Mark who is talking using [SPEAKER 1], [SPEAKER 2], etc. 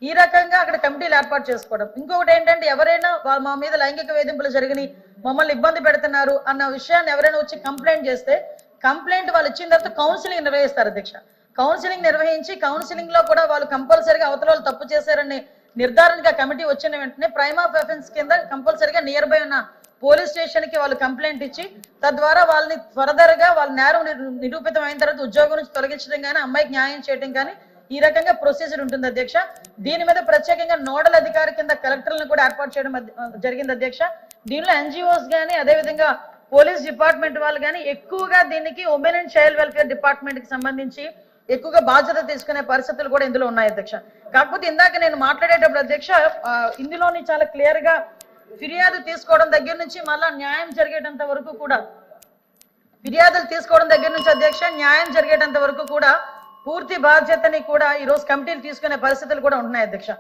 [SPEAKER 1] ఈ రకంగా అక్కడ కమిటీలు ఏర్పాటు చేసుకోవడం. ఇంకొకటి ఏంటంటే ఎవరైనా మా మీద లైంగిక వేధింపులు జరిగినాయి, మమ్మల్ని ఇబ్బంది పెడుతున్నారు అన్న విషయాన్ని ఎవరైనా వచ్చి కంప్లైంట్ చేస్తే కంప్లైంట్ వాళ్ళు ఇచ్చిన తర్వాత కౌన్సిలింగ్ నిర్వహిస్తారు అధ్యక్ష. కౌన్సిలింగ్ నిర్వహించి కౌన్సిలింగ్ లో కూడా వాళ్ళు కంపల్సరీగా అవతల వాళ్ళు తప్పు చేశారని నిర్ధారణగా కమిటీ వచ్చిన వెంటనే ప్రైమ్ ఆఫ్ అఫెన్స్ కింద కంపల్సరీగా నియర్ బై ఉన్న పోలీస్ స్టేషన్ కి వాళ్ళు కంప్లైంట్ ఇచ్చి తద్వారా వాళ్ళని ఫర్దర్ గా వాళ్ళ నేరం నిరూపితం అయిన తర్వాత ఉద్యోగం నుంచి తొలగించడం కానీ అమ్మాయికి న్యాయం చేయడం కానీ ఈ రకంగా ప్రొసీజర్ ఉంటుంది అధ్యక్ష. దీని మీద ప్రత్యేకంగా నోడల్ అధికారి కింద కలెక్టర్లను కూడా ఏర్పాటు చేయడం జరిగింది అధ్యక్ష. దీనిలో ఎన్జిఓస్ కానీ అదేవిధంగా పోలీస్ డిపార్ట్మెంట్ వాళ్ళు కానీ ఎక్కువగా దీనికి women and child welfare department కి సంబంధించి ఎక్కువగా బాధ్యత తీసుకునే పరిస్థితులు కూడా ఇందులో ఉన్నాయి అధ్యక్ష. కాకపోతే ఇందాక నేను మాట్లాడేటప్పుడు అధ్యక్ష ఇందులోని చాలా క్లియర్ గా ఫిర్యాదు తీసుకోవడం దగ్గర నుంచి మళ్ళా న్యాయం జరిగేటంత వరకు కూడా ఫిర్యాదులు తీసుకోవడం దగ్గర నుంచి అధ్యక్ష న్యాయం జరిగేటంత వరకు కూడా పూర్తి బాధ్యతని కూడా ఈ రోజు కమిటీలు తీసుకునే పరిస్థితులు కూడా ఉన్నాయి అధ్యక్ష.